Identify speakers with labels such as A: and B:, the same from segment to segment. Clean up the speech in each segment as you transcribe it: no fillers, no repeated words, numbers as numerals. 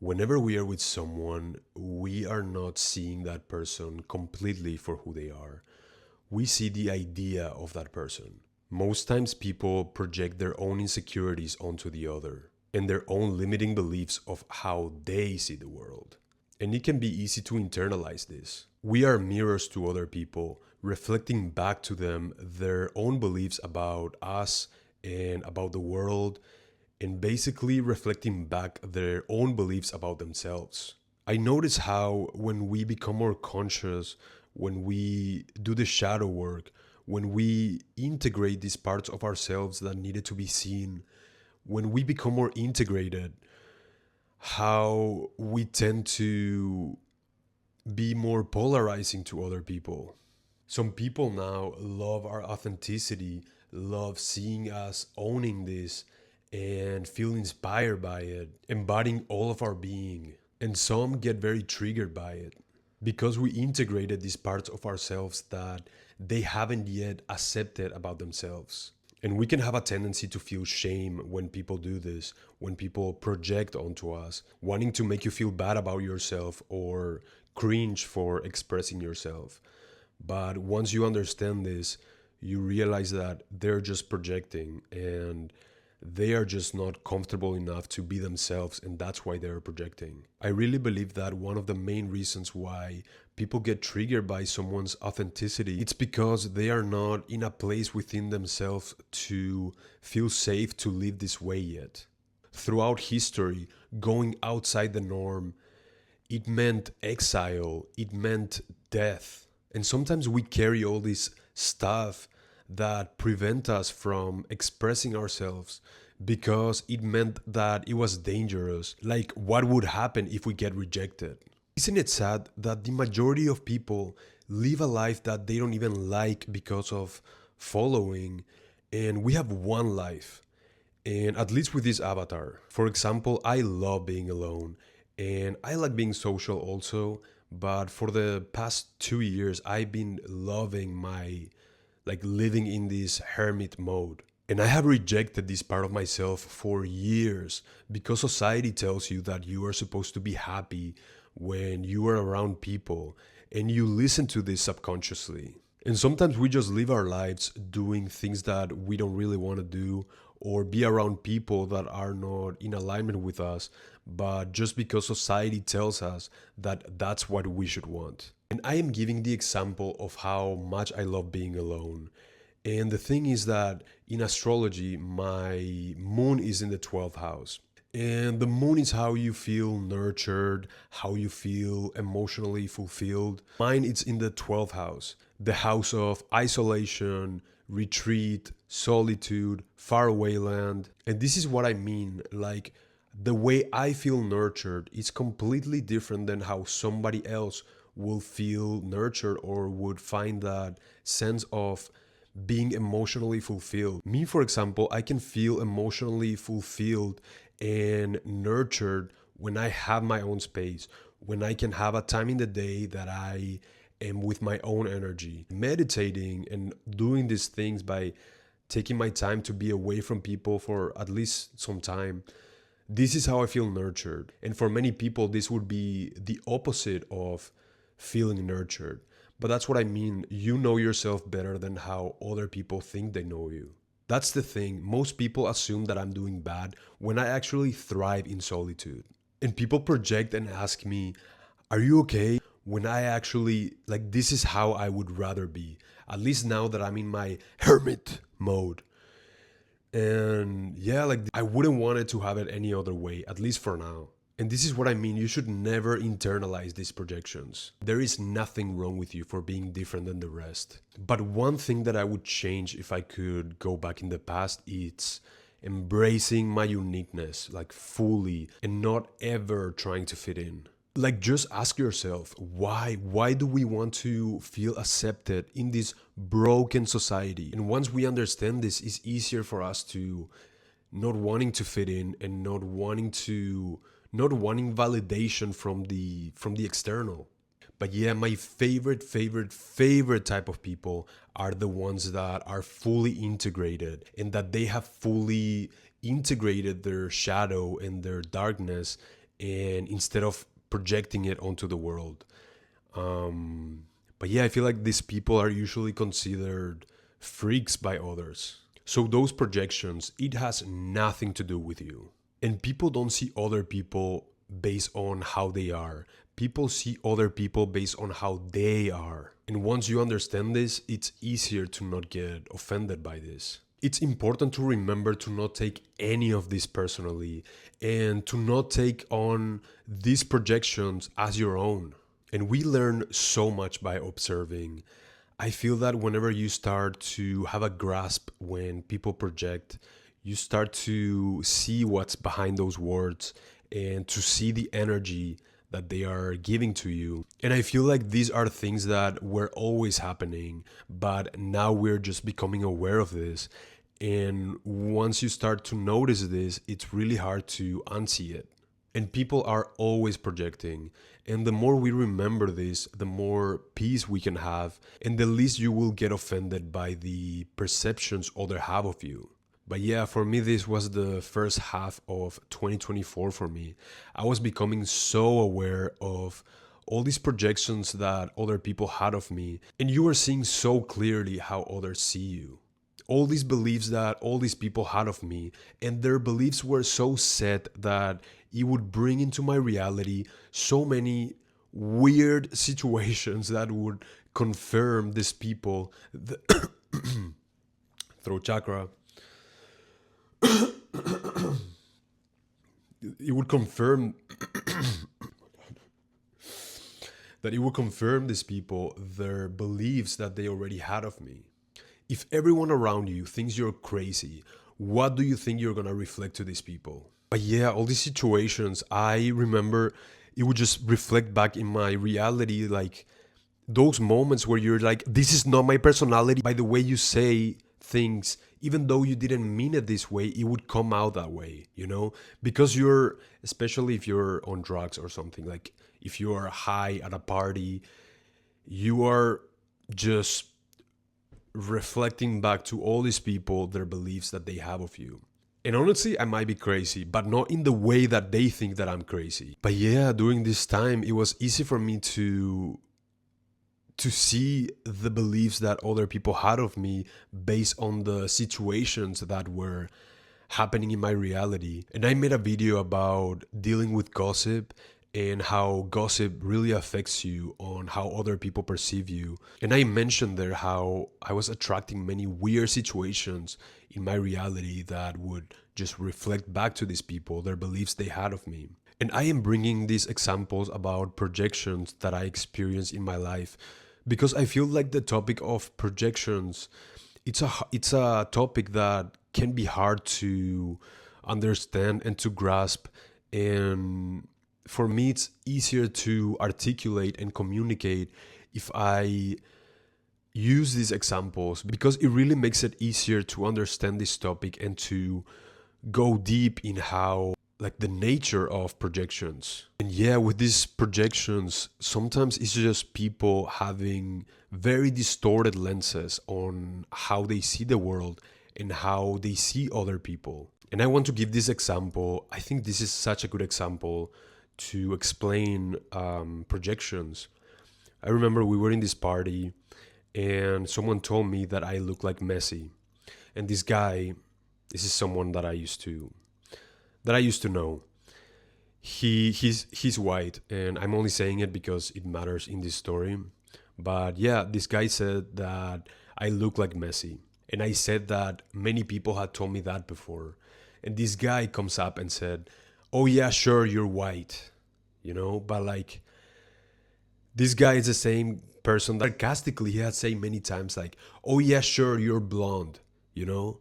A: Whenever we are with someone, we are not seeing that person completely for who they are. We see the idea of that person. Most times, people project their own insecurities onto the other and their own limiting beliefs of how they see the world. And it can be easy to internalize this. We are mirrors to other people, reflecting back to them their own beliefs about us and about the world, and basically reflecting back their own beliefs about themselves. I notice how when we become more conscious, when we do the shadow work, when we integrate these parts of ourselves that needed to be seen, when we become more integrated, how we tend to be more polarizing to other people. Some people now love our authenticity, love seeing us owning this and feel inspired by it, embodying all of our being. And some get very triggered by it because we integrated these parts of ourselves that they haven't yet accepted about themselves. And we can have a tendency to feel shame when people do this, when people project onto us, wanting to make you feel bad about yourself or cringe for expressing yourself. But once you understand this, you realize that they're just projecting and they are just not comfortable enough to be themselves, and that's why they're projecting. I really believe that one of the main reasons why people get triggered by someone's authenticity, it's because they are not in a place within themselves to feel safe to live this way yet. Throughout history, going outside the norm, it meant exile, it meant death. And sometimes we carry all this stuff that prevent us from expressing ourselves because it meant that it was dangerous. Like, what would happen if we get rejected? Isn't it sad that the majority of people live a life that they don't even like because of following, and we have one life? And at least with this avatar, for example, I love being alone and I like being social also. But for the past 2 years, I've been loving my like living in this hermit mode. And I have rejected this part of myself for years because society tells you that you are supposed to be happy when you are around people, and you listen to this subconsciously. And sometimes we just live our lives doing things that we don't really want to do or be around people that are not in alignment with us, but just because society tells us that that's what we should want. And I am giving the example of how much I love being alone. And the thing is that in astrology, my moon is in the 12th house. And the moon is how you feel nurtured, how you feel emotionally fulfilled. Mine is in the 12th house, the house of isolation, retreat, solitude, faraway land. And this is what I mean. Like, the way I feel nurtured is completely different than how somebody else will feel nurtured or would find that sense of being emotionally fulfilled. Me, for example, I can feel emotionally fulfilled and nurtured when I have my own space, when I can have a time in the day that I am with my own energy. Meditating and doing these things by taking my time to be away from people for at least some time. This is how I feel nurtured. And for many people, this would be the opposite of feeling nurtured. But that's what I mean. You know yourself better than how other people think they know you. That's the thing. Most people assume that I'm doing bad when I actually thrive in solitude. And people project and ask me, are you okay? When I actually, like, this is how I would rather be. At least now that I'm in my hermit mode. And yeah, like, I wouldn't want it to have it any other way, at least for now. And this is what I mean. You should never internalize these projections. There is nothing wrong with you for being different than the rest. But one thing that I would change if I could go back in the past is embracing my uniqueness, like fully, and not ever trying to fit in. Like, just ask yourself, why do we want to feel accepted in this broken society? And once we understand this, it's easier for us to not wanting to fit in and not wanting validation from the external. But yeah, my favorite type of people are the ones that are fully integrated and that they have fully integrated their shadow and their darkness, and instead of projecting it onto the world. But yeah, I feel like these people are usually considered freaks by others. So those projections, it has nothing to do with you. And people don't see other people based on how they are. People see other people based on how they are. And once you understand this, it's easier to not get offended by this. It's important to remember to not take any of this personally and to not take on these projections as your own. And we learn so much by observing. I feel that whenever you start to have a grasp when people project, you start to see what's behind those words and to see the energy that they are giving to you. And I feel like these are things that were always happening, but now we're just becoming aware of this. And once you start to notice this, it's really hard to unsee it. And people are always projecting. And the more we remember this, the more peace we can have, and the least you will get offended by the perceptions others have of you. But yeah, for me, this was the first half of 2024 for me. I was becoming so aware of all these projections that other people had of me, and you were seeing so clearly how others see you. All these beliefs that all these people had of me, and their beliefs were so set that it would bring into my reality so many weird situations that would confirm these people, the throat chakra. It would confirm that it would confirm these people their beliefs that they already had of me. If everyone around you thinks you're crazy, what do you think you're gonna reflect to these people? But yeah, all these situations, I remember it would just reflect back in my reality, like those moments where you're like, this is not my personality. By the way you say things, even though you didn't mean it this way, it would come out that way, you know? Because you're, especially if you're on drugs or something, like if you are high at a party, you are just reflecting back to all these people their beliefs that they have of you. And honestly, I might be crazy, but not in the way that they think that I'm crazy. But yeah, during this time, it was easy for me to see the beliefs that other people had of me based on the situations that were happening in my reality. And I made a video about dealing with gossip and how gossip really affects you on how other people perceive you. And I mentioned there how I was attracting many weird situations in my reality that would just reflect back to these people their beliefs they had of me. And I am bringing these examples about projections that I experienced in my life because I feel like the topic of projections, it's a topic that can be hard to understand and to grasp. And for me, it's easier to articulate and communicate if I use these examples because it really makes it easier to understand this topic and to go deep in how, like, the nature of projections. And yeah, with these projections, sometimes it's just people having very distorted lenses on how they see the world and how they see other people. And I want to give this example. I think this is such a good example to explain projections. I remember we were in this party and someone told me that I look like Messi. And this guy, this is someone that I used to know. He's white, and I'm only saying it because it matters in this story. But yeah, this guy said that I look like Messi. And I said that many people had told me that before. And this guy comes up and said, "Oh yeah, sure, you're white." But like, this guy is the same person that sarcastically he had said many times, like, "Oh yeah, sure, you're blonde," you know?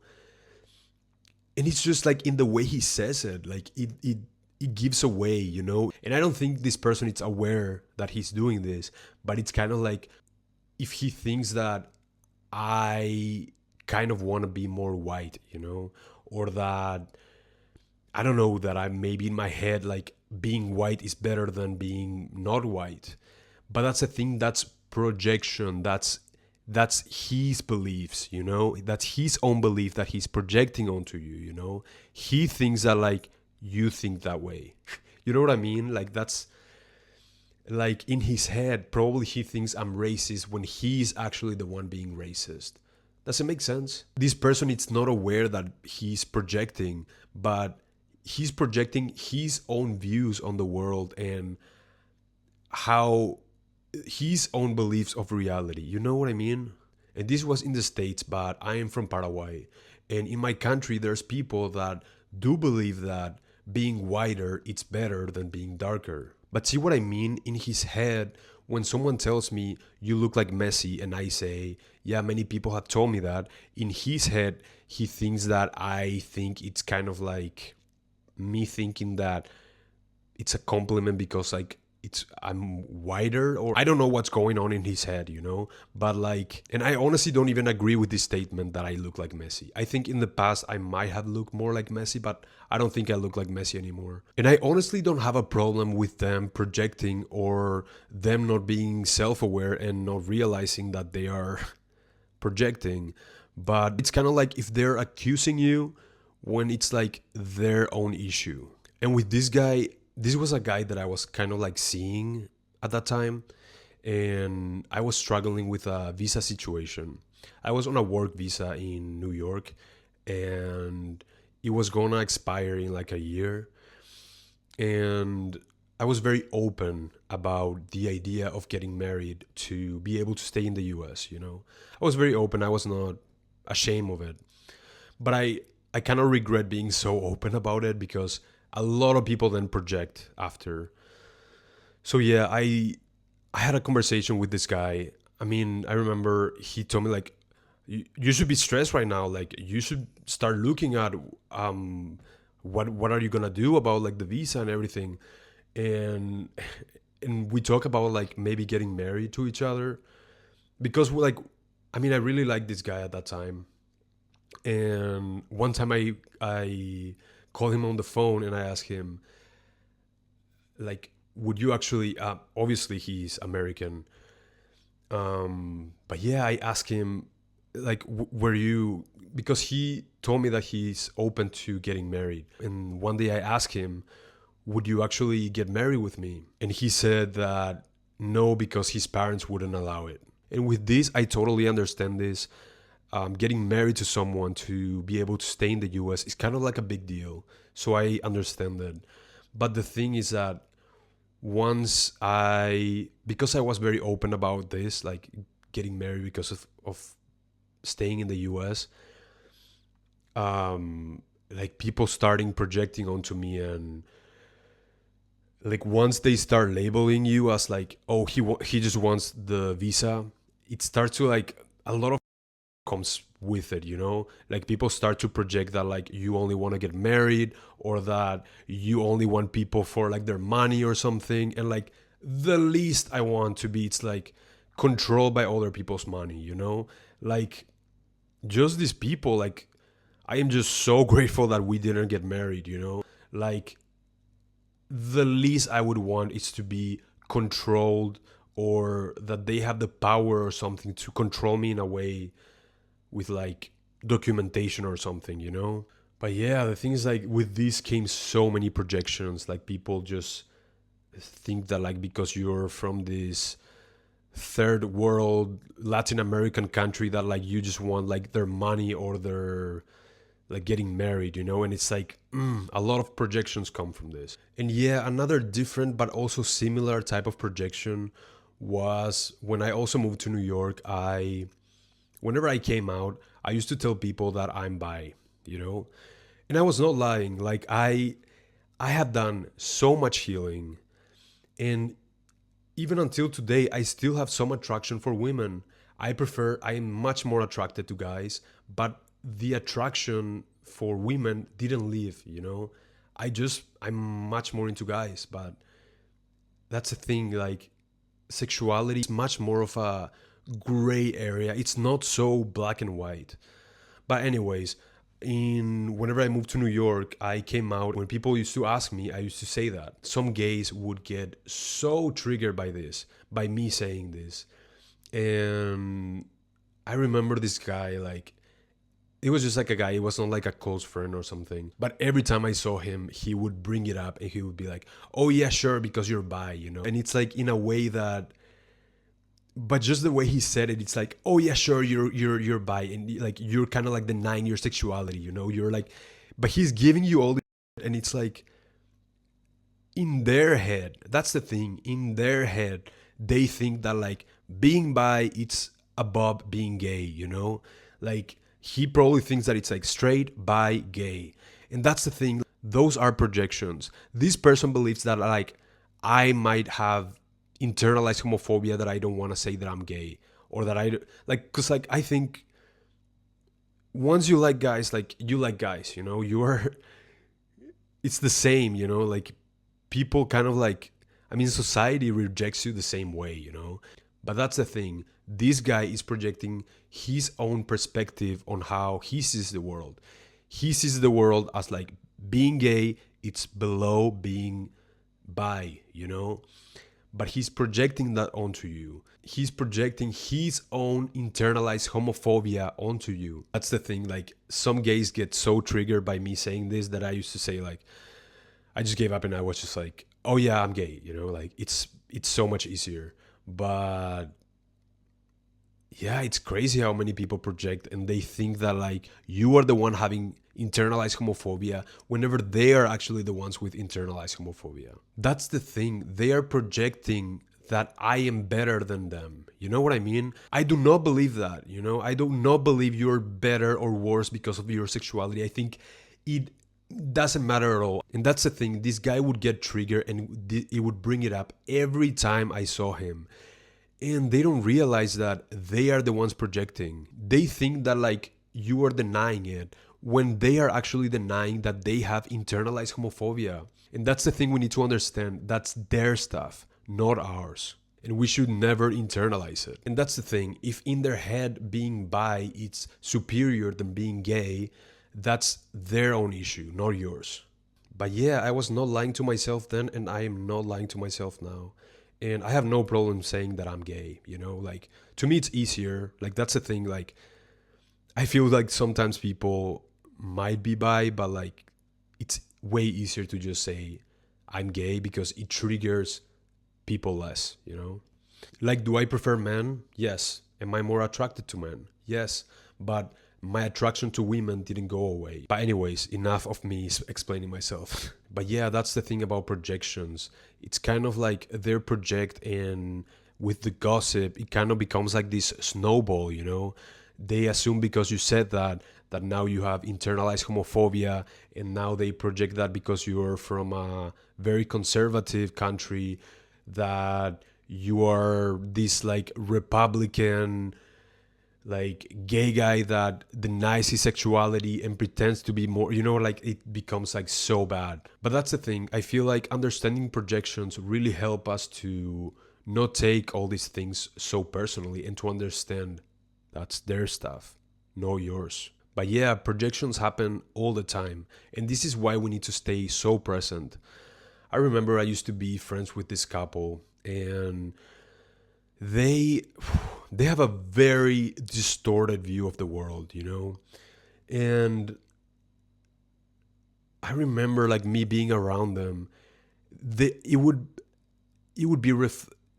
A: And it's just like in the way he says it, like it gives away, And I don't think this person is aware that he's doing this, but it's kind of like if he thinks that I kind of want to be more white, or that I don't know, that I'm maybe in my head like being white is better than being not white. But that's a thing, that's projection, that's his beliefs, that's his own belief that he's projecting onto you. He thinks that like you think that way. You know what I mean? Like that's like in his head, probably he thinks I'm racist when he's actually the one being racist. Does it make sense? This person is not aware that he's projecting, but he's projecting his own views on the world and how his own beliefs of reality. You know what I mean? And this was in the States, but I am from Paraguay. And in my country, there's people that do believe that being whiter it's better than being darker. But see what I mean? In his head, when someone tells me you look like Messi, and I say, yeah, many people have told me that, in his head, he thinks that I think it's kind of like me thinking that it's a compliment because like it's I'm whiter, or I don't know what's going on in his head, you know? But like, and I honestly don't even agree with this statement that I look like Messi. I think in the past I might have looked more like Messi, but I don't think I look like Messi anymore. And I honestly don't have a problem with them projecting or them not being self-aware and not realizing that they are projecting. But it's kind of like if they're accusing you when it's like their own issue. And with this guy, this was a guy that I was kind of like seeing at that time, and I was struggling with a visa situation. I was on a work visa in New York, and it was gonna expire in like a year. And I was very open about the idea of getting married to be able to stay in the US, you know. I was very open, I was not ashamed of it. But I kind of regret being so open about it because a lot of people then project after. So yeah, I had a conversation with this guy. I mean, I remember he told me like you should be stressed right now. Like you should start looking at what are you gonna do about like the visa and everything. And and we talk about like maybe getting married to each other because like I mean I really liked this guy at that time. And one time I called him on the phone and I asked him like, would you actually? Obviously, he's American. But yeah, I asked him like, were you? Because he told me that he's open to getting married. And one day I asked him, would you actually get married with me? And he said that no, because his parents wouldn't allow it. And with this, I totally understand this. Getting married to someone to be able to stay in the US is kind of like a big deal. So I understand that. But the thing is that because I was very open about this, like getting married because of staying in the US, like people starting projecting onto me, and like once they start labeling you as like, oh, he just wants the visa, it starts to like a lot of comes with it, you know. Like people start to project that like you only want to get married, or that you only want people for like their money or something. And like the least I want to be, it's like controlled by other people's money, you know. Like just these people, like I am just so grateful that we didn't get married, you know. Like the least I would want is to be controlled, or that they have the power or something to control me in a way with like documentation or something, you know? But yeah, the thing is like with this came so many projections. Like people just think that like because you're from this third world Latin American country that like you just want like their money or their like getting married, you know? And it's like a lot of projections come from this. And yeah, another different but also similar type of projection was when I also moved to New York. Whenever I came out, I used to tell people that I'm bi, you know? And I was not lying. Like I have done so much healing, and even until today I still have some attraction for women. I am much more attracted to guys, but the attraction for women didn't leave, you know? I'm much more into guys, but that's the thing, like sexuality is much more of a gray area. It's not so black and white. But anyways, in whenever I moved to New York, I came out. When people used to ask me, I used to say that. Some gays would get so triggered by this, by me saying this. And I remember this guy like it was just like a guy. It was not like a close friend or something. But every time I saw him, he would bring it up and he would be like, "Oh yeah, sure, because you're bi," you know. And it's like in a way that, but just the way he said it, it's like, "Oh yeah, sure, you're bi," and like you're kind of like denying your sexuality, you know. You're like, but he's giving you all this, and it's like in their head. That's the thing. In their head, they think that like being bi, it's above being gay, you know. Like he probably thinks that it's like straight, bi, gay. And that's the thing. Those are projections. This person believes that like I might have internalized homophobia, that I don't want to say that I'm gay, or that I like, cuz like I think once you like guys, like you like guys, you know, you are it's the same, you know, like people kind of like, I mean, society rejects you the same way, you know. But that's the thing. This guy is projecting his own perspective on how he sees the world. He sees the world as like being gay, it's below being bi, you know. But he's projecting that onto you. He's projecting his own internalized homophobia onto you. That's the thing. Like some gays get so triggered by me saying this that I used to say like, I just gave up and I was just like, oh yeah, I'm gay, you know, like it's so much easier. But yeah, it's crazy how many people project and they think that like you are the one having internalized homophobia whenever they are actually the ones with internalized homophobia. That's the thing. They are projecting that I am better than them. You know what I mean? I do not believe that, you know? I do not believe you're better or worse because of your sexuality. I think it doesn't matter at all. And that's the thing. This guy would get triggered and it would bring it up every time I saw him. And they don't realize that they are the ones projecting. They think that like you are denying it when they are actually denying that they have internalized homophobia. And that's the thing we need to understand. That's their stuff, not ours. And we should never internalize it. And that's the thing. If in their head being bi it's superior than being gay, that's their own issue, not yours. But yeah, I was not lying to myself then, and I am not lying to myself now. And I have no problem saying that I'm gay, you know? Like, to me, it's easier. Like, that's the thing. Like, I feel like sometimes people might be bi, but like, it's way easier to just say I'm gay because it triggers people less, you know? Like, do I prefer men? Yes. Am I more attracted to men? Yes. But my attraction to women didn't go away. But, anyways, enough of me explaining myself. But yeah, that's the thing about projections. It's kind of like they project, and with the gossip, it kind of becomes like this snowball, you know? They assume because you said that now you have internalized homophobia, and now they project that because you're from a very conservative country, that you are this like Republican like gay guy that denies his sexuality and pretends to be more, you know, like it becomes like so bad. But that's the thing. I feel like understanding projections really help us to not take all these things so personally and to understand that's their stuff, not yours. But yeah, projections happen all the time. And this is why we need to stay so present. I remember I used to be friends with this couple, and they they have a very distorted view of the world, you know. And I remember like me being around them, it would be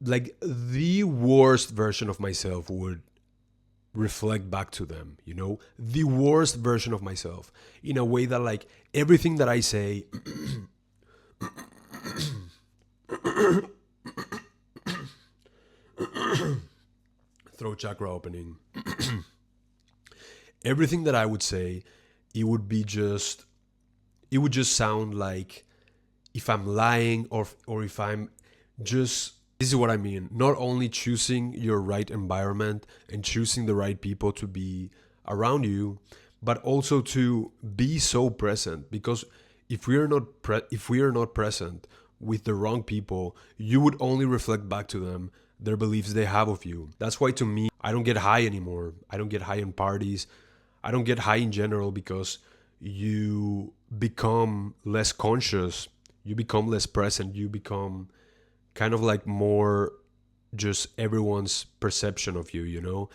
A: like the worst version of myself would reflect back to them, you know, the worst version of myself, in a way that like everything that I say throat chakra opening, everything that I would say, it would be just it would just sound like if I'm lying, or if I'm just, this is what I mean. Not only choosing your right environment and choosing the right people to be around you, but also to be so present. Because if we are not present with the wrong people, you would only reflect back to them their beliefs they have of you. That's why to me, I don't get high anymore. I don't get high in parties. I don't get high in general, because you become less conscious, you become less present, you become kind of like more just everyone's perception of you, you know?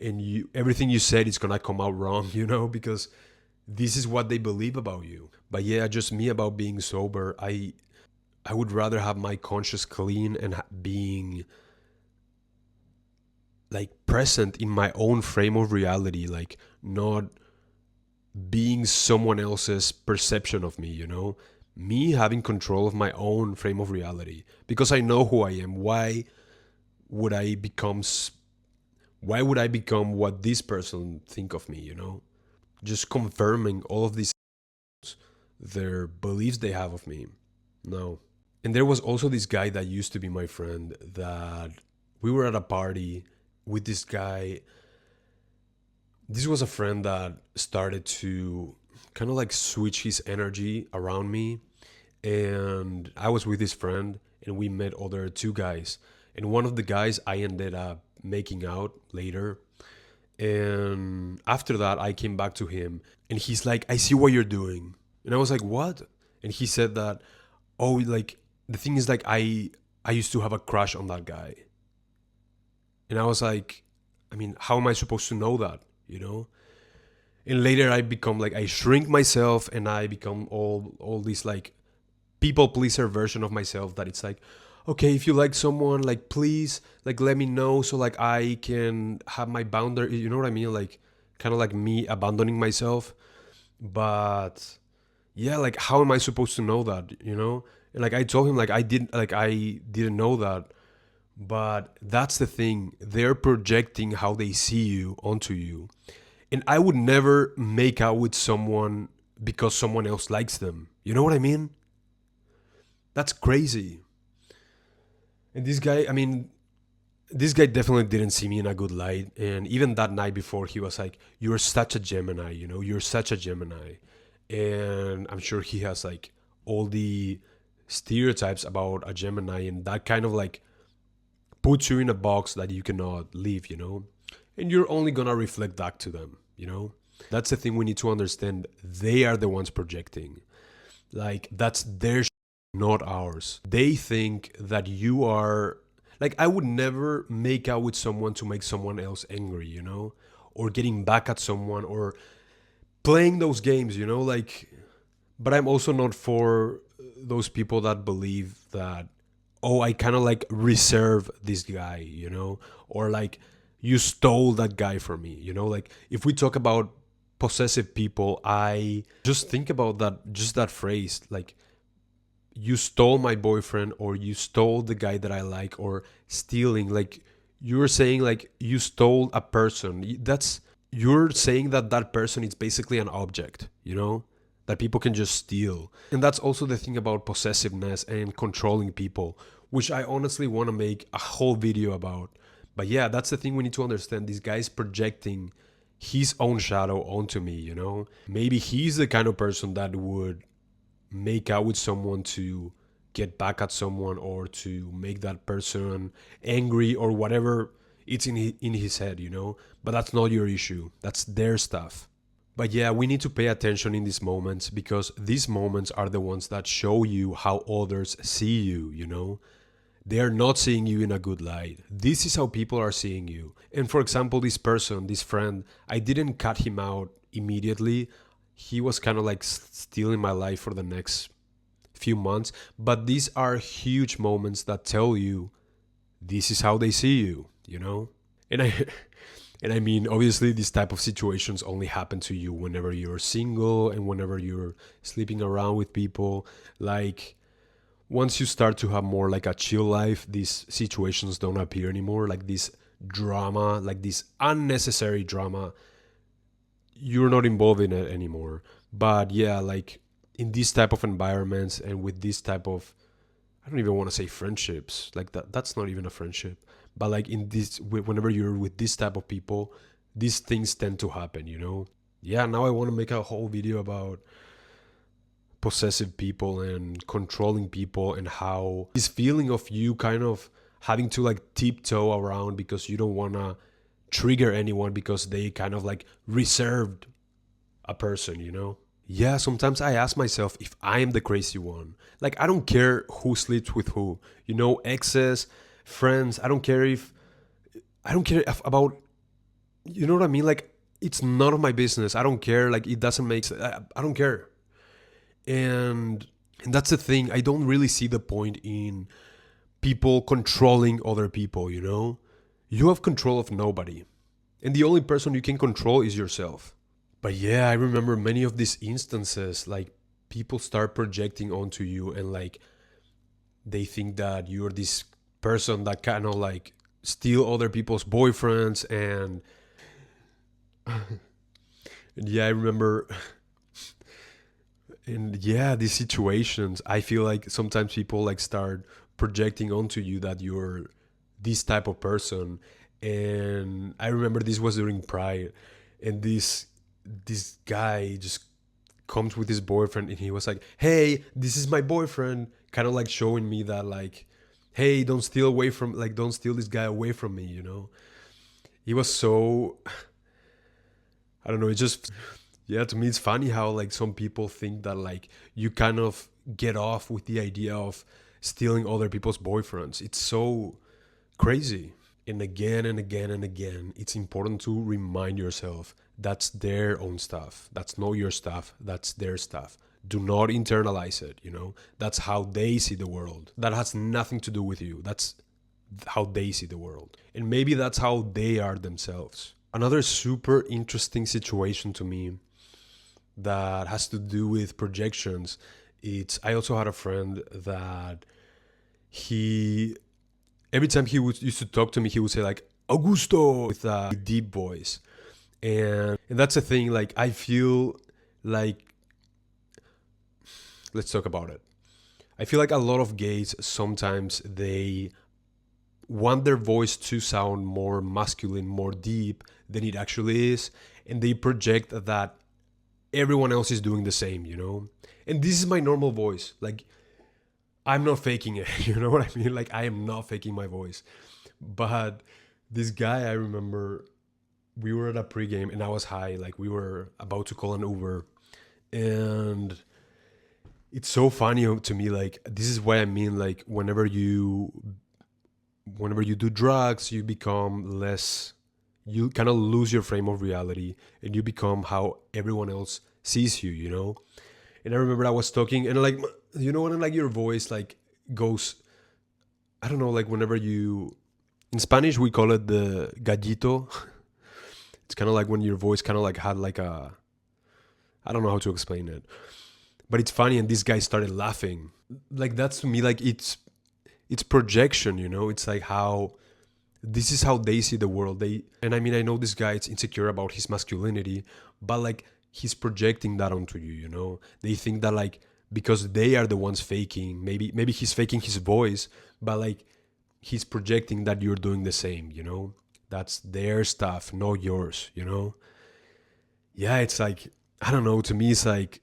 A: and you everything you said is gonna come out wrong, because this is what they believe about you. But yeah, just me about being sober. I would rather have my conscience clean and being like present in my own frame of reality, like not being someone else's perception of me, me having control of my own frame of reality, because I know who I am. Would I become why would I become what this person think of me, just confirming all of these their beliefs they have of me. No. And there was also this guy that used to be my friend that we were at a party with this guy. This was a friend that started to kind of like switch his energy around me. And I was with this friend and we met other two guys. And one of the guys I ended up making out later. And after that, I came back to him and he's like, I see what you're doing. And I was like, what? And he said that, oh, like, the thing is, like, I used to have a crush on that guy. And I was like, I mean, how am I supposed to know that, And later I become like, I shrink myself and I become all this like people pleaser version of myself that it's like, okay, if you like someone, like, please, like, let me know so like I can have my boundary, you know what I mean? Like, kind of like me abandoning myself. But yeah, like, how am I supposed to know that? And like I told him, like, I didn't know that. But that's the thing, they're projecting how they see you onto you. And I would never make out with someone because someone else likes them, you know what I mean? That's crazy. And this guy, I mean, this guy definitely didn't see me in a good light. And even that night before, he was like, you're such a Gemini, you're such a Gemini. And I'm sure he has like all the stereotypes about a Gemini, and that kind of like puts you in a box that you cannot leave. And you're only gonna reflect back to them. That's the thing we need to understand. They are the ones projecting. Like, that's their not ours. They think that you are like, I would never make out with someone to make someone else angry, or getting back at someone or playing those games, like, but I'm also not for those people that believe that, oh, I kind of like reserve this guy, or like you stole that guy from me, like if we talk about possessive people, I just think about that phrase, like, you stole my boyfriend or you stole the guy that I like, or stealing, like you're saying like you stole a person. That's You're saying that that person is basically an object, that people can just steal. And that's also the thing about possessiveness and controlling people, which I honestly want to make a whole video about. But yeah, that's the thing we need to understand. This guy's projecting his own shadow onto me. Maybe he's the kind of person that would make out with someone to get back at someone or to make that person angry or whatever it's in his head. But that's not your issue. That's their stuff. But yeah, we need to pay attention in these moments, because these moments are the ones that show you how others see you. They are not seeing you in a good light. This is how people are seeing you. And for example, this person, this friend, I didn't cut him out immediately. He was kind of like still in my life for the next few months. But these are huge moments that tell you this is how they see you. And I and I mean, obviously these type of situations only happen to you whenever you're single and whenever you're sleeping around with people. Like, once you start to have more like a chill life, these situations don't appear anymore. Like this drama, like this unnecessary drama, you're not involved in it anymore. But yeah, like in these type of environments and with this type of, I don't even want to say friendships, like that's not even a friendship, but like in this, whenever you're with this type of people, these things tend to happen. Yeah, now I want to make a whole video about possessive people and controlling people, and how this feeling of you kind of having to like tiptoe around because you don't want to trigger anyone because they kind of like reserved a person. Yeah, sometimes I ask myself if I am the crazy one. Like, I don't care who sleeps with who, exes, friends. I don't care about You know what I mean? Like, it's none of my business. I don't care. Like, it doesn't make I don't care. And and that's the thing. I don't really see the point in people controlling other people, you know? You have control of nobody. And the only person you can control is yourself. But yeah, I remember many of these instances, like people start projecting onto you and like they think that you're this person that kind of like steal other people's boyfriends and yeah, I remember and yeah, these situations, I feel like sometimes people like start projecting onto you that you're this type of person. And I remember this was during Pride, and this guy just comes with his boyfriend, and he was like, "Hey, this is my boyfriend," kind of like showing me that like, "Hey, don't steal this guy away from me," you know? He was so I don't know, it just yeah, to me it's funny how like some people think that like you kind of get off with the idea of stealing other people's boyfriends. It's so crazy. And again and again and again, it's important to remind yourself that's their own stuff. That's not your stuff. That's their stuff. Do not internalize it, you know? That's how they see the world. That has nothing to do with you. That's how they see the world. And maybe that's how they are themselves. Another super interesting situation to me that has to do with projections. It's I also had a friend that he every time he would used to talk to me, he would say like Augusto with a deep voice, and that's the thing. Like I feel like let's talk about it. I feel like a lot of gays sometimes they want their voice to sound more masculine, more deep than it actually is, and they project that everyone else is doing the same, you know? And this is my normal voice. Like I'm not faking it, you know what I mean? Like I am not faking my voice. But this guy, I remember we were at a pregame and I was high, like we were about to call an Uber. And it's so funny to me, like this is what I mean, like whenever you do drugs, you become less you kind of lose your frame of reality and you become how everyone else sees you, you know? And I remember I was talking and like you know when like your voice like goes I don't know like whenever you in Spanish we call it the gallito. It's kind of like when your voice kind of like had like a I don't know how to explain it. But it's funny and this guy started laughing. Like that's to me like it's projection, you know? It's like how this is how they see the world. They and I mean I know this guy is insecure about his masculinity, but like he's projecting that onto you, you know? They think that like because they are the ones faking, maybe he's faking his voice, but like he's projecting that you're doing the same, you know? That's their stuff, not yours, you know? Yeah, it's like I don't know, to me it's like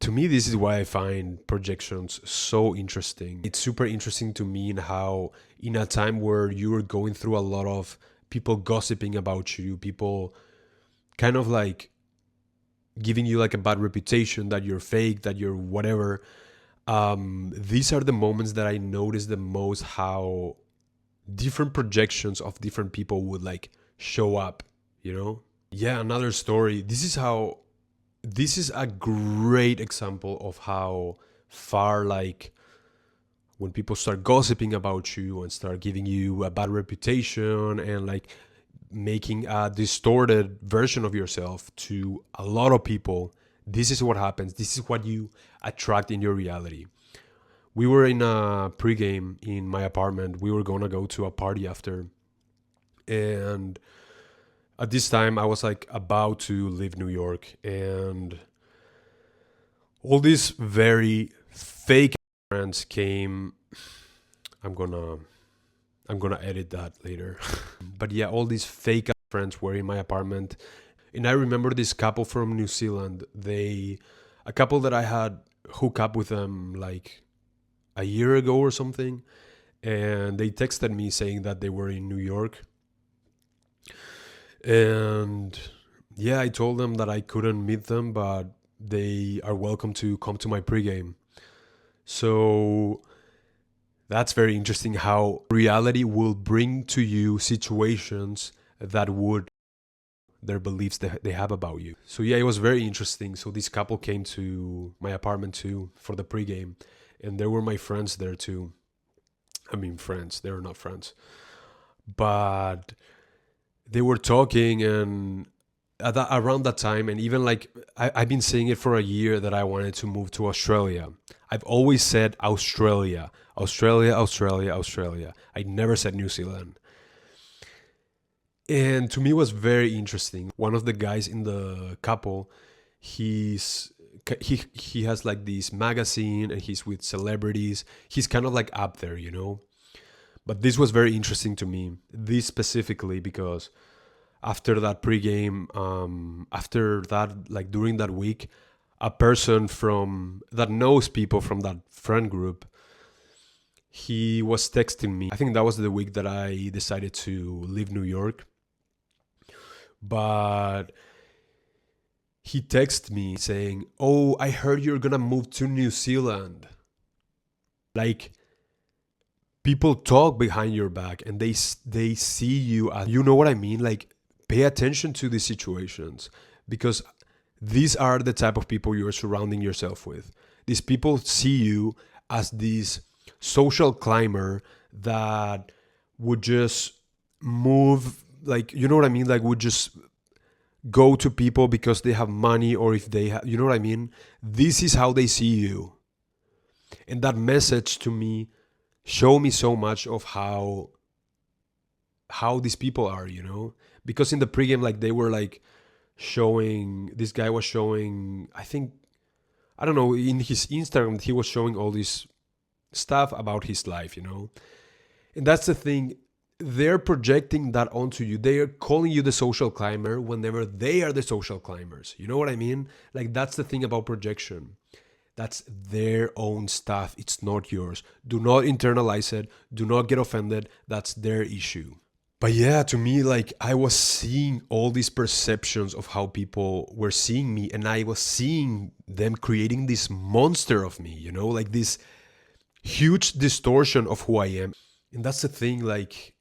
A: to me this is why I find projections so interesting. It's super interesting to me in how in a time where you were going through a lot of people gossiping about you, people kind of like giving you like a bad reputation that you're fake, that you're whatever. These are the moments that I notice the most how different projections of different people would like show up, you know? Yeah, another story. This is a great example of how far like when people start gossiping about you and start giving you a bad reputation and like making a distorted version of yourself to a lot of people, this is what happens. This is what you attract in your reality. We were in a pregame in my apartment. We were gonna go to a party after, and at this time I was like about to leave New York, and all these very fake friends came. I'm gonna I'm gonna edit that later. But yeah, all these fake friends were in my apartment. And I remember this couple from New Zealand. A couple that I had hooked up with them like a year ago or something. And they texted me saying that they were in New York. And yeah, I told them that I couldn't meet them, but they are welcome to come to my pregame. So that's very interesting how reality will bring to you situations that would their beliefs that they have about you. So yeah, it was very interesting. So this couple came to my apartment too for the pregame, and there were my friends there too. I mean, friends, they were not friends, but they were talking, and around that time, and even like I've been saying it for a year that I wanted to move to Australia. I've always said Australia, Australia, Australia, Australia. I never said New Zealand. And to me, it was very interesting. One of the guys in the couple, he's he has like this magazine, and he's with celebrities. He's kind of like up there, you know. But this was very interesting to me. This specifically because after that pregame, after that, like during that week, a person from that knows people from that friend group, he was texting me. I think that was the week that I decided to leave New York. But he texted me saying, "Oh, I heard you're gonna move to New Zealand." Like, people talk behind your back, and they see you as, you know what I mean? Like, pay attention to these situations, because these are the type of people you're surrounding yourself with. These people see you as this social climber that would just move, like, you know what I mean? Like, would just go to people because they have money, or if they have, you know what I mean? This is how they see you. And that message to me showed me so much of how these people are, you know? Because in the pregame, like, they were like showing, this guy was showing, I think, I don't know, in his Instagram, he was showing all this stuff about his life, you know? And that's the thing. They're projecting that onto you. They are calling you the social climber whenever they are the social climbers. You know what I mean? Like, that's the thing about projection. That's their own stuff. It's not yours. Do not internalize it. Do not get offended. That's their issue. But yeah, to me, like, I was seeing all these perceptions of how people were seeing me, and I was seeing them creating this monster of me, you know, like this huge distortion of who I am. And that's the thing, like,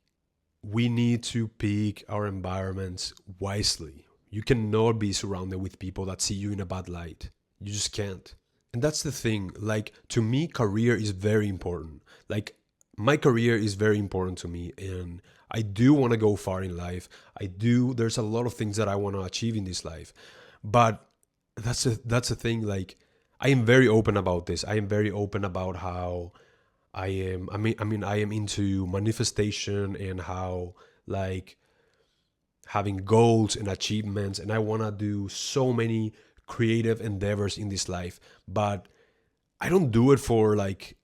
A: we need to pick our environments wisely. You cannot be surrounded with people that see you in a bad light. You just can't. And that's the thing. Like, to me, career is very important. Like, my career is very important to me, and I do want to go far in life. There's a lot of things that I want to achieve in this life. But that's the thing. Like, I am very open about this. I am very open about how I am into manifestation, and how, like, having goals and achievements, and I want to do so many creative endeavors in this life. But I don't do it for, like,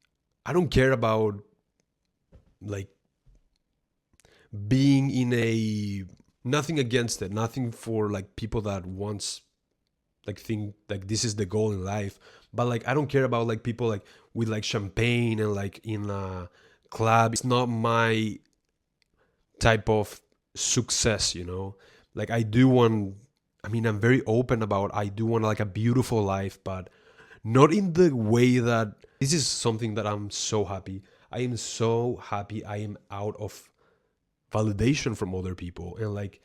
A: I don't care about, like, being in a, nothing against it, nothing for, like, people that wants, like, think like this is the goal in life. But, like, I don't care about, like, people, like, with, like, champagne and, like, in a club. It's not my type of success, you know. Like, I do want, I mean, I'm very open about, I do want, like, a beautiful life, but not in the way that, this is something that I'm so happy. I am so happy I am out of validation from other people, and, like,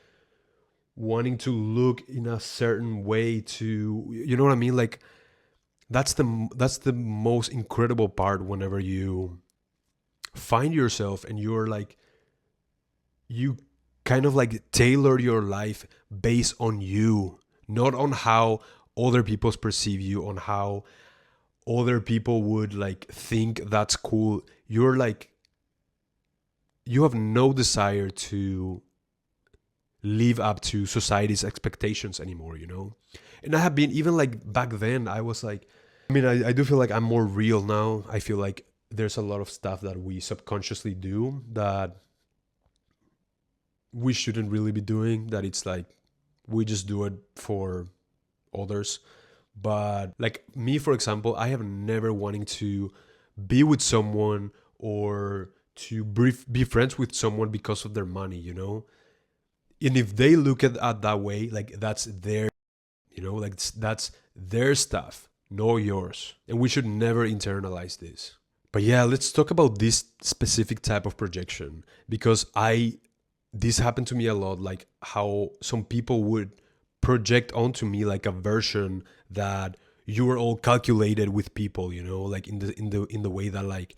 A: wanting to look in a certain way to, you know what I mean? Like, that's the most incredible part whenever you find yourself, and you're like, you kind of like tailor your life based on you, not on how other people perceive you, on how other people would, like, think that's cool. You're like, you have no desire to live up to society's expectations anymore, you know? And I have been, even like back then, I was like, I mean, I do feel like I'm more real now. I feel like there's a lot of stuff that we subconsciously do that we shouldn't really be doing, that it's like we just do it for others. But, like, me, for example, I have never wanting to be with someone, or to be friends with someone because of their money, you know? And if they look at that way, like, that's their, you know, like, that's their stuff, not yours. And we should never internalize this. But yeah, let's talk about this specific type of projection, because this happened to me a lot, like how some people would project onto me like a version that you were all calculated with people, like in the way that like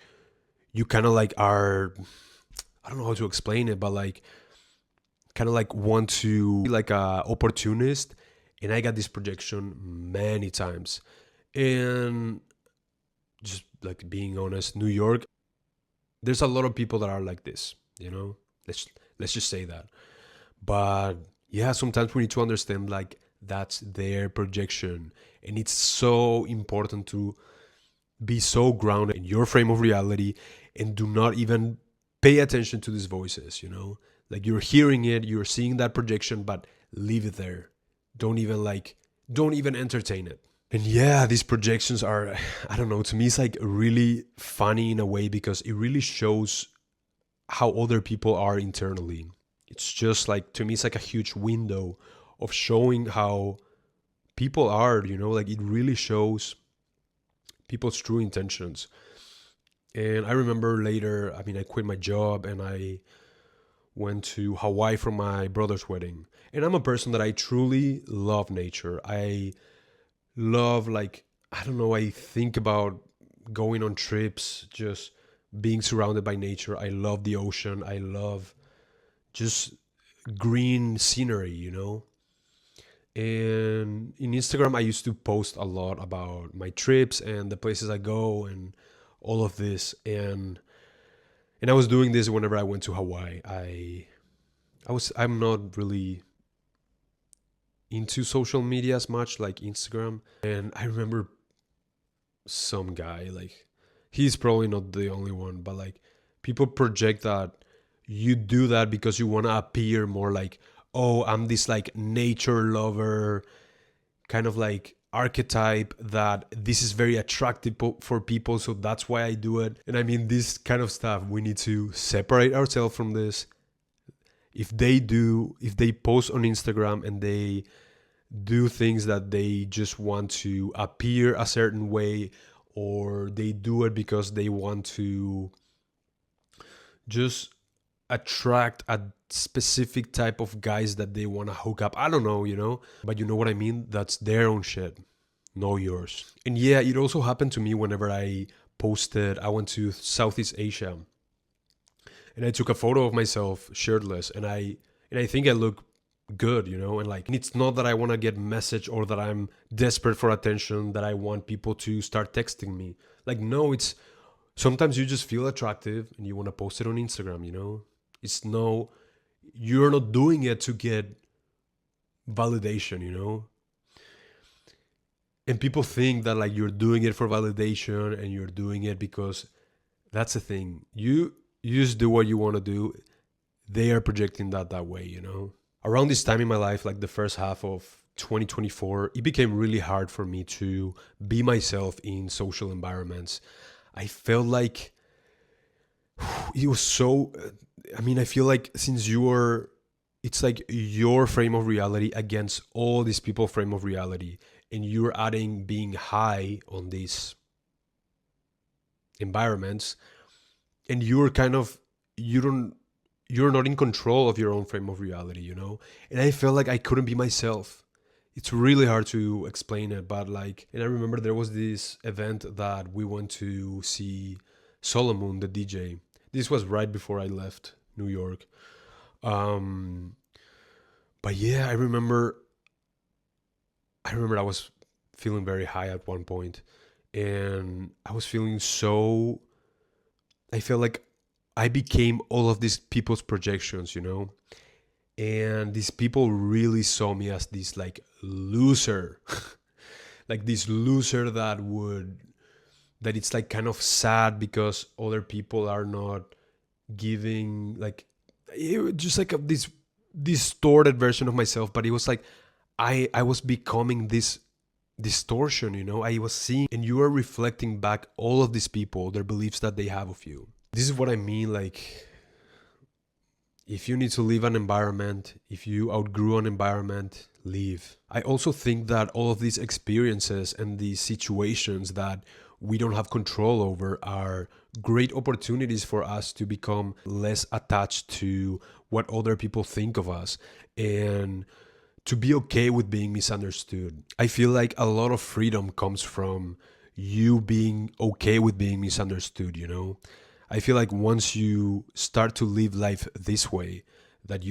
A: you kind of like are, I don't know how to explain it, but like kind of like want to be like a opportunist. And I got this projection many times. And just like being honest, New York, there's a lot of people that are like this, you know. Let's just say that. But yeah, sometimes we need to understand like that's their projection, and it's so important to be so grounded in your frame of reality and do not even pay attention to these voices, like you're hearing it, you're seeing that projection, but leave it there. Don't even entertain it. And yeah, these projections are, I don't know, to me it's like really funny in a way because it really shows how other people are internally. It's just like, to me it's like a huge window of showing how people are, like it really shows people's true intentions. And I remember later, I mean, I quit my job and I went to Hawaii for my brother's wedding. And I'm a person that I truly love nature. I love, like, I don't know, I think about going on trips, just being surrounded by nature. I love the ocean. I love just green scenery. And in Instagram, I used to post a lot about my trips and the places I go and all of this. And I was doing this whenever I went to Hawaii. I'm not really into social media as much, like Instagram. And I remember some guy, like, he's probably not the only one, but like people project that you do that because you want to appear more like, oh, I'm this like nature lover kind of like archetype, that this is very attractive for people, so that's why I do it. And I mean, this kind of stuff, we need to separate ourselves from this. If they post on Instagram and they do things that they just want to appear a certain way, or they do it because they want to just attract a specific type of guys that they want to hook up. I don't know. But you know what I mean? That's their own shit, not yours. And yeah, it also happened to me whenever I went to Southeast Asia and I took a photo of myself shirtless, and I think I look good, and like, and it's not that I want to get message or that I'm desperate for attention, that I want people to start texting me. Like, no, it's sometimes you just feel attractive and you want to post it on Instagram. It's no, you're not doing it to get validation. And people think that like you're doing it for validation and you're doing it because that's the thing. You just do what you want to do. They are projecting that way. Around this time in my life, like the first half of 2024, it became really hard for me to be myself in social environments. I felt like it was so, I mean, I feel like since it's like your frame of reality against all these people frame of reality, and you're adding being high on these environments, and you're kind of, you're not in control of your own frame of reality. And I felt like I couldn't be myself. It's really hard to explain it, but like, and I remember there was this event that we went to see Solomon, the DJ. This was right before I left New York. Um, but yeah, I remember I was feeling very high at one point, and I was feeling so, I felt like I became all of these people's projections. And these people really saw me as this like loser, like this loser that it's like kind of sad because other people are not giving, like, just like this distorted version of myself. But it was like I was becoming this distortion. I was seeing, and you are reflecting back all of these people, their beliefs that they have of you. This is what I mean, like, if you need to leave an environment, if you outgrew an environment, leave. I also think that all of these experiences and these situations that we don't have control over are great opportunities for us to become less attached to what other people think of us and to be okay with being misunderstood. I feel like a lot of freedom comes from you being okay with being misunderstood, you know? I feel like once you start to live life this way, that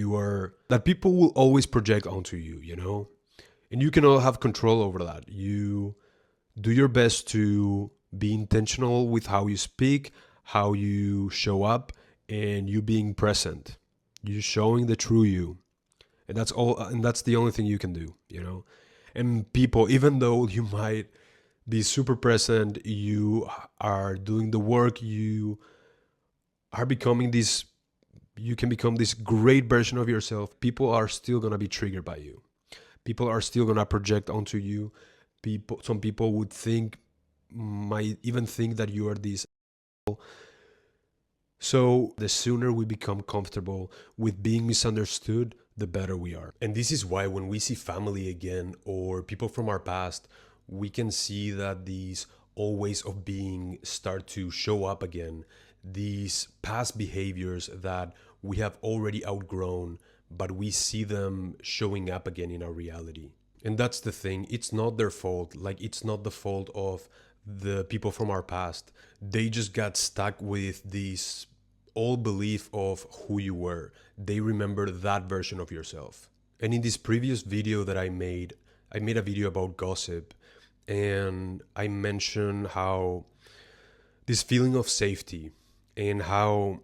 A: people will always project onto you, you know? And you can all have control over that. You do your best to be intentional with how you speak, how you show up, and you being present. You showing the true you. And that's all, and that's the only thing you can do, you know? And people, even though you might be super present, you are doing the work, you are becoming this, you can become this great version of yourself. People are still gonna be triggered by you. People are still gonna project onto you. Some people would think, might even think that you are this. So the sooner we become comfortable with being misunderstood, the better we are. And this is why when we see family again or people from our past, we can see that these old ways of being start to show up again. These past behaviors that we have already outgrown, but we see them showing up again in our reality. And that's the thing. It's not their fault. Like, it's not the fault of the people from our past. They just got stuck with this old belief of who you were. They remember that version of yourself. And in this previous video that I made a video about gossip, and I mentioned how this feeling of safety and how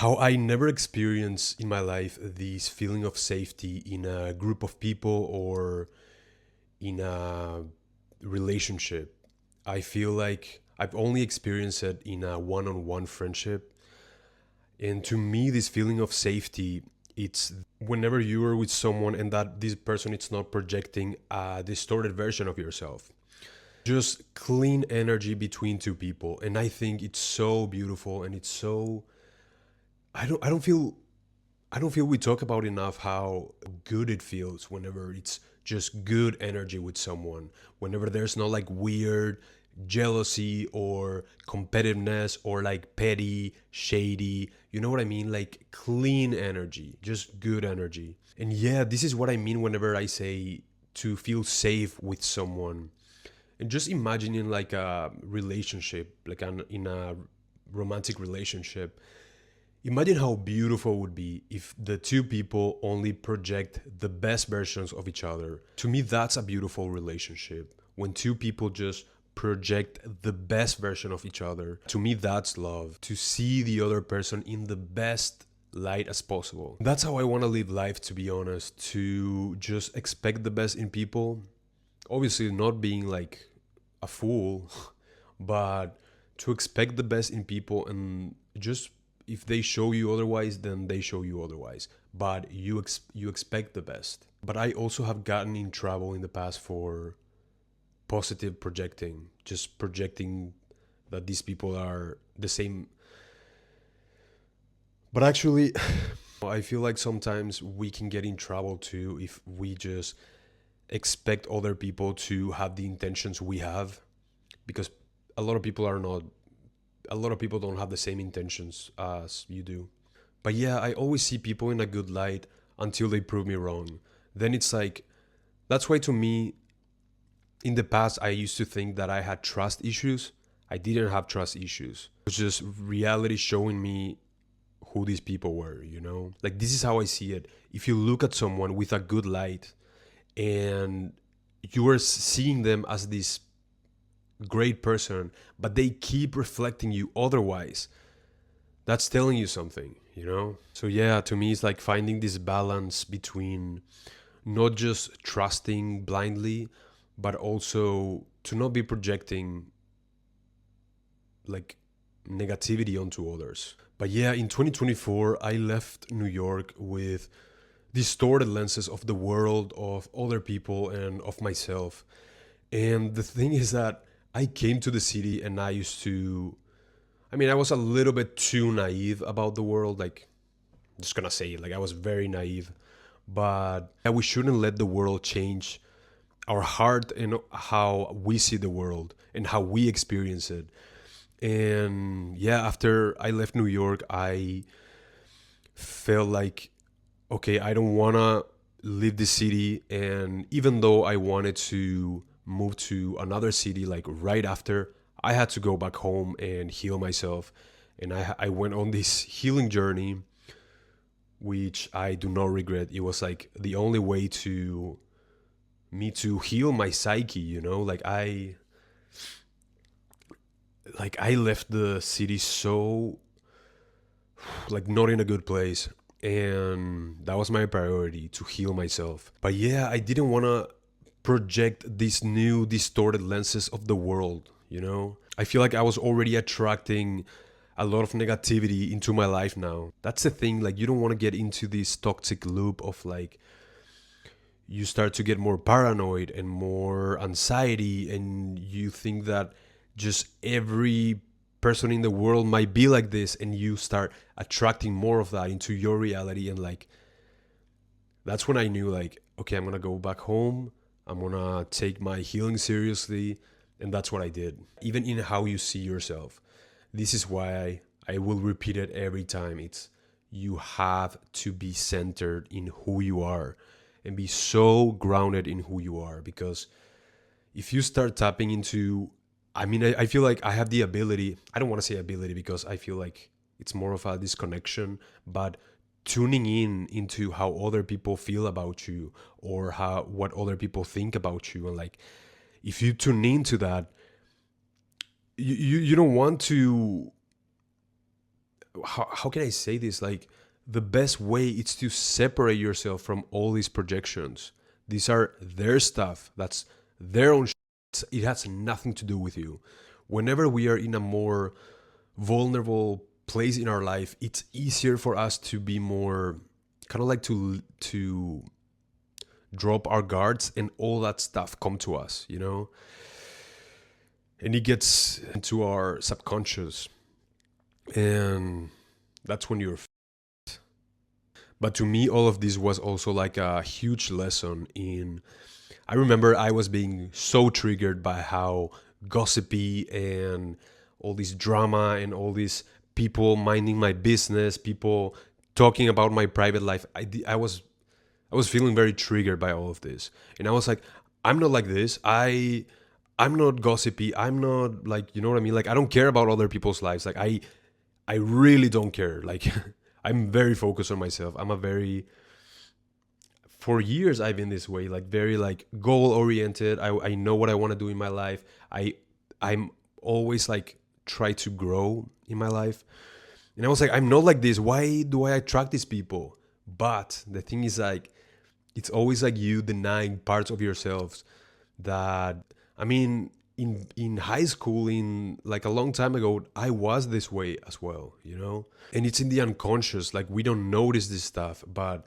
A: I never experienced in my life this feeling of safety in a group of people or in a relationship. I feel like I've only experienced it in a one-on-one friendship. And to me, this feeling of safety, it's whenever you are with someone and that this person is not projecting a distorted version of yourself. Just clean energy between two people. And I think it's so beautiful and it's so I don't feel we talk about enough how good it feels whenever it's just good energy with someone. Whenever there's no like weird jealousy or competitiveness or like petty, shady, you know what I mean? Like clean energy, just good energy. And yeah, this is what I mean whenever I say to feel safe with someone. And just imagining like a relationship, in a romantic relationship. Imagine how beautiful it would be if the two people only project the best versions of each other. To me, that's a beautiful relationship. When two people just project the best version of each other. To me, that's love. To see the other person in the best light as possible. That's how I want to live life, to be honest. To just expect the best in people. Obviously, not being like a fool, but to expect the best in people and just if they show you otherwise, then they show you otherwise. But you expect the best. But I also have gotten in trouble in the past for positive projecting, just projecting that these people are the same. But actually, I feel like sometimes we can get in trouble too if we just expect other people to have the intentions we have, because a lot of people are not a lot of people don't have the same intentions as you do. But yeah, I always see people in a good light until they prove me wrong. Then it's like, that's why to me, in the past, I used to think that I had trust issues. I didn't have trust issues. It was just reality showing me who these people were, you know? Like, this is how I see it. If you look at someone with a good light and you are seeing them as this great person, but they keep reflecting you otherwise, that's telling you something, you know? So yeah, to me, it's like finding this balance between not just trusting blindly, but also to not be projecting like negativity onto others. But yeah, in 2024, I left New York with distorted lenses of the world, of other people, and of myself. And the thing is that I came to the city and I was a little bit too naive about the world. Like, I'm just gonna say it, like I was very naive. But yeah, we shouldn't let the world change our heart and how we see the world and how we experience it. And yeah, after I left New York, I felt like, okay, I don't want to leave the city. And even though I wanted to move to another city, like right after, I had to go back home and heal myself. And I went on this healing journey, which I do not regret. It was like the only way to me to heal my psyche, you know? Like I left the city so like not in a good place, and that was my priority, to heal myself. But yeah, I didn't want to project these new distorted lenses of the world, you know? I feel like I was already attracting a lot of negativity into my life now. That's the thing, like you don't want to get into this toxic loop of like you start to get more paranoid and more anxiety, and you think that just every person in the world might be like this, and you start attracting more of that into your reality. And like that's when I knew, like, okay, I'm gonna go back home, I'm gonna take my healing seriously. And that's what I did. Even in how you see yourself, this is why I will repeat it every time. It's, you have to be centered in who you are and be so grounded in who you are. Because if you start tapping into, I mean, I feel like I have the ability, I don't want to say ability because I feel like it's more of a disconnection, but tuning in into how other people feel about you, or how what other people think about you. And like if you tune into that, you don't want to, how can I say this, like the best way is to separate yourself from all these projections. These are their stuff, that's their own it has nothing to do with you. Whenever we are in a more vulnerable place in our life, it's easier for us to be more kind of like to drop our guards and all that stuff come to us, you know? And it gets into our subconscious, and that's when you're. But to me, all of this was also like a huge lesson in. I remember I was being so triggered by how gossipy and all this drama and all these people minding my business, people talking about my private life. I was feeling very triggered by all of this, and I was like, I'm not like this. I'm not gossipy. I'm not like, you know what I mean. Like I don't care about other people's lives. Like I really don't care. Like I'm very focused on myself. I'm a very, for years I've been this way, like very like goal oriented. I know what I want to do in my life. I'm always like try to grow in my life. And I was like, I'm not like this. Why do I attract these people? But the thing is like it's always like you denying parts of yourselves that, I mean, in high school, in like a long time ago, I was this way as well, you know? And it's in the unconscious, like we don't notice this stuff, but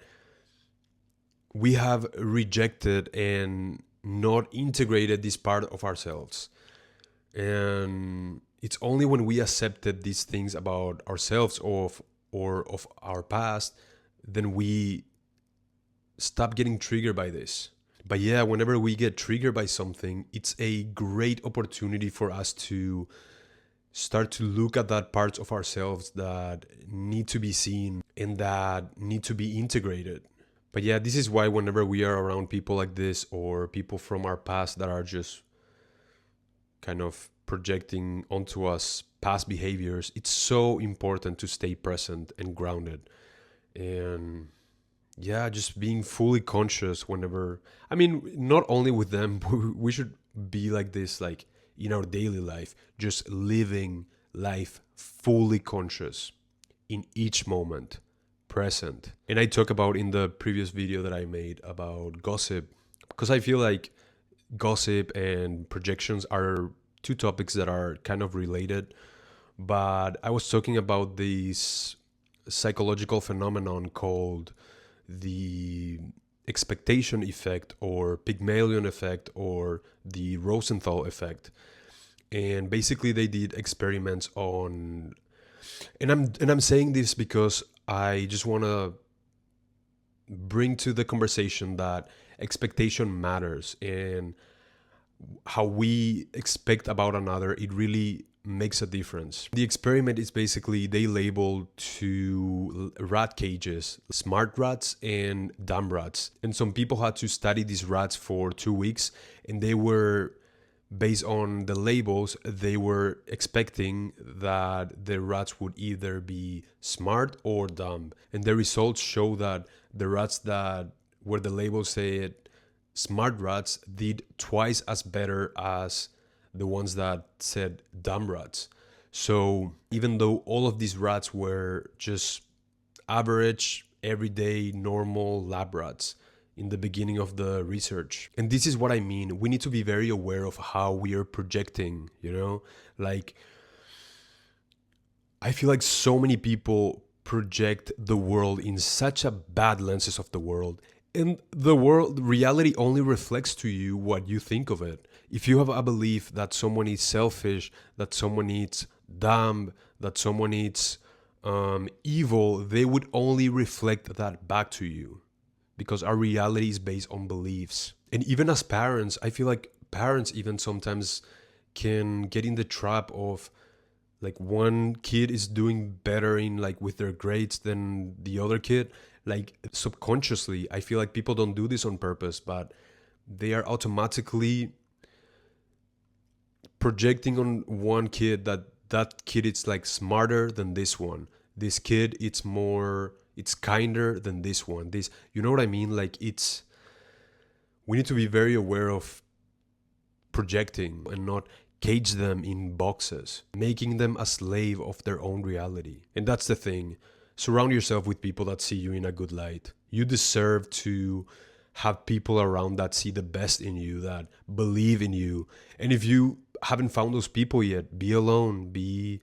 A: we have rejected and not integrated this part of ourselves. And it's only when we accepted these things about ourselves or of our past, then we stop getting triggered by this. But yeah, whenever we get triggered by something, it's a great opportunity for us to start to look at that parts of ourselves that need to be seen and that need to be integrated. But yeah, this is why whenever we are around people like this, or people from our past that are just kind of projecting onto us past behaviors, it's so important to stay present and grounded. And yeah, just being fully conscious whenever, I mean, not only with them, we should be like this, like in our daily life, just living life fully conscious in each moment, present. And I talk about in the previous video that I made about gossip, because I feel like gossip and projections are two topics that are kind of related. But I was talking about this psychological phenomenon called the expectation effect, or Pygmalion effect, or the Rosenthal effect. And basically they did experiments on, and I'm saying this because I just want to bring to the conversation that expectation matters, and how we expect about another, it really makes a difference. The experiment is basically they labeled two rat cages, smart rats and dumb rats. And some people had to study these rats for 2 weeks, and they were, based on the labels, they were expecting that the rats would either be smart or dumb. And the results show that the rats that, where the labels said smart rats, did twice as better as the ones that said dumb rats. So even though all of these rats were just average, everyday, normal lab rats in the beginning of the research. And this is what I mean. We need to be very aware of how we are projecting, you know? Like, I feel like so many people project the world in such a bad lenses of the world. And the world, reality only reflects to you what you think of it. If you have a belief that someone is selfish, that someone is dumb, that someone is evil, they would only reflect that back to you, because our reality is based on beliefs. And even as parents, I feel like parents even sometimes can get in the trap of, like, one kid is doing better in, like, with their grades than the other kid. Like, subconsciously, I feel like people don't do this on purpose, but they are automatically projecting on one kid that that kid is, like, smarter than this one. This kid, it's kinder than this one. This, you know what I mean? Like, we need to be very aware of projecting and not cage them in boxes, making them a slave of their own reality. And that's the thing. Surround yourself with people that see you in a good light. You deserve to have people around that see the best in you, that believe in you. And if you haven't found those people yet, be alone, be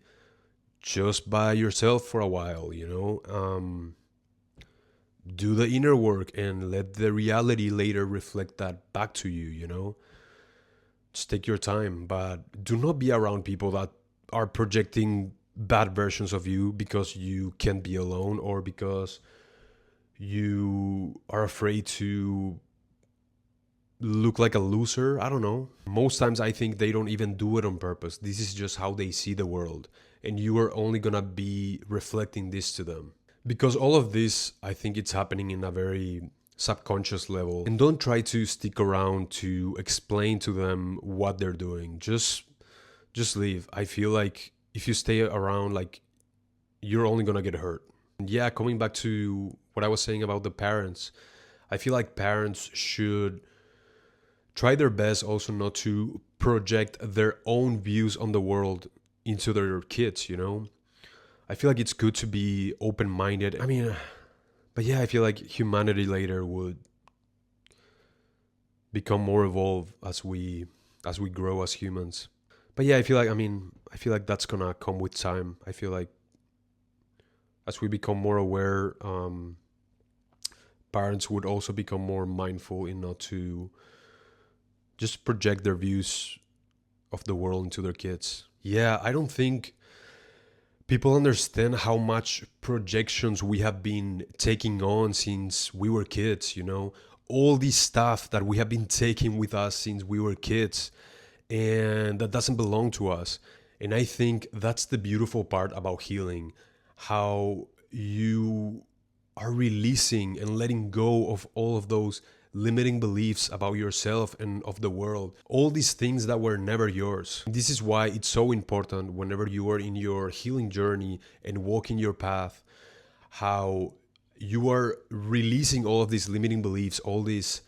A: just by yourself for a while, you know? Do the inner work and let the reality later reflect that back to you, you know? Just take your time, but do not be around people that are projecting bad versions of you because you can't be alone, or because you are afraid to look like a loser. I don't know. Most times I think they don't even do it on purpose. This is just how they see the world. And you are only gonna be reflecting this to them. Because all of this, I think it's happening in a very subconscious level. And don't try to stick around to explain to them what they're doing. Just leave. I feel like if you stay around, like, you're only gonna get hurt. And yeah, coming back to what I was saying about the parents, I feel like parents should try their best also not to project their own views on the world into their kids, you know? I feel like it's good to be open-minded. I mean, but yeah, I feel like humanity later would become more evolved as we grow as humans. But yeah, I feel like that's gonna come with time. I feel like as we become more aware, parents would also become more mindful in not to just project their views of the world into their kids. Yeah, I don't think people understand how much projections we have been taking on since we were kids, you know? All this stuff that we have been taking with us since we were kids, and that doesn't belong to us. And I think that's the beautiful part about healing, how you are releasing and letting go of all of those limiting beliefs about yourself and of the world, all these things that were never yours. This is why it's so important whenever you are in your healing journey and walking your path, how you are releasing all of these limiting beliefs, all these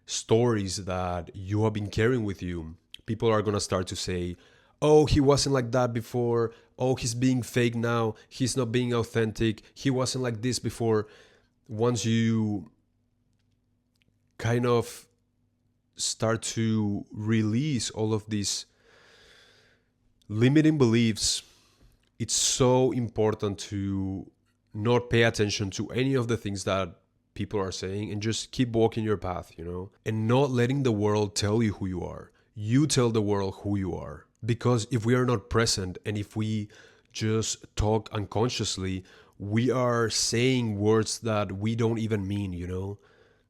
A: stories that you have been carrying with you. People are going to start to say, oh, he wasn't like that before. Oh, he's being fake now. He's not being authentic. He wasn't like this before. Once you kind of start to release all of these limiting beliefs, it's so important to not pay attention to any of the things that people are saying and just keep walking your path, you know, and not letting the world tell you who you are. You tell the world who you are. Because if we are not present and if we just talk unconsciously, we are saying words that we don't even mean, you know.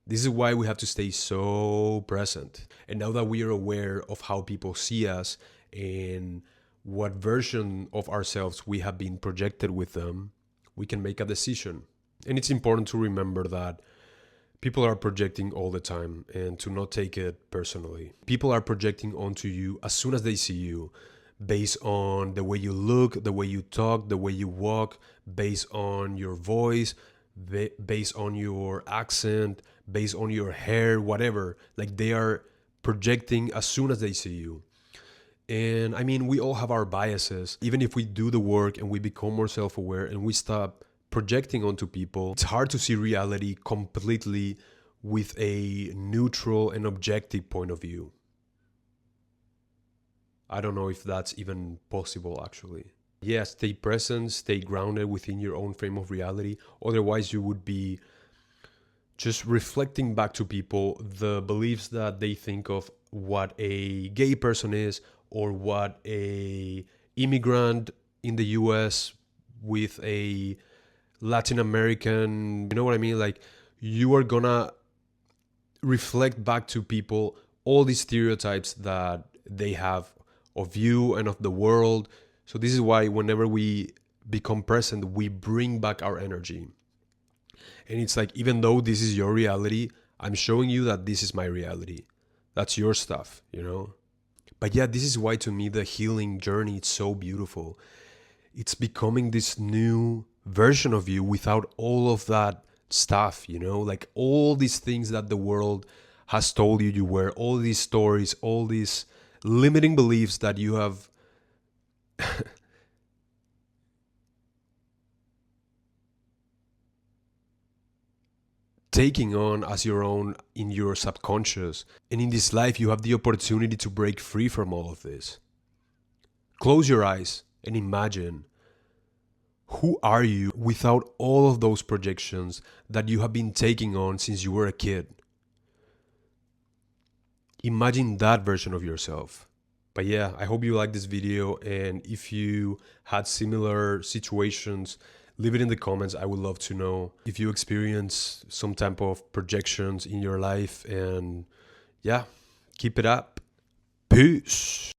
A: This is why we have to stay so present. And now that we are aware of how people see us and what version of ourselves we have been projected with them, we can make a decision. And it's important to remember that people are projecting all the time and to not take it personally. People are projecting onto you as soon as they see you, based on the way you look, the way you talk, the way you walk, based on your voice, based on your accent, based on your hair, whatever. Like they are projecting as soon as they see you. And I mean, we all have our biases. Even if we do the work and we become more self aware and we stop projecting onto people, it's hard to see reality completely with a neutral and objective point of view. I don't know if that's even possible, actually. Yeah, stay present, stay grounded within your own frame of reality. Otherwise, you would be just reflecting back to people the beliefs that they think of what a gay person is, or what a immigrant in the US with a Latin American, you know what I mean? Like you are gonna reflect back to people all these stereotypes that they have of you and of the world. So this is why whenever we become present, we bring back our energy. And it's like, even though this is your reality, I'm showing you that this is my reality. That's your stuff, you know? But yeah, this is why to me the healing journey is so beautiful. It's becoming this new version of you without all of that stuff, you know? Like all these things that the world has told you you were, all these stories, all these limiting beliefs that you have taking on as your own in your subconscious. And in this life, you have the opportunity to break free from all of this. Close your eyes and imagine, who are you without all of those projections that you have been taking on since you were a kid? Imagine that version of yourself. But yeah, I hope you liked this video, and if you had similar situations, leave it in the comments. I would love to know if you experience some type of projections in your life. And yeah, keep it up. Peace.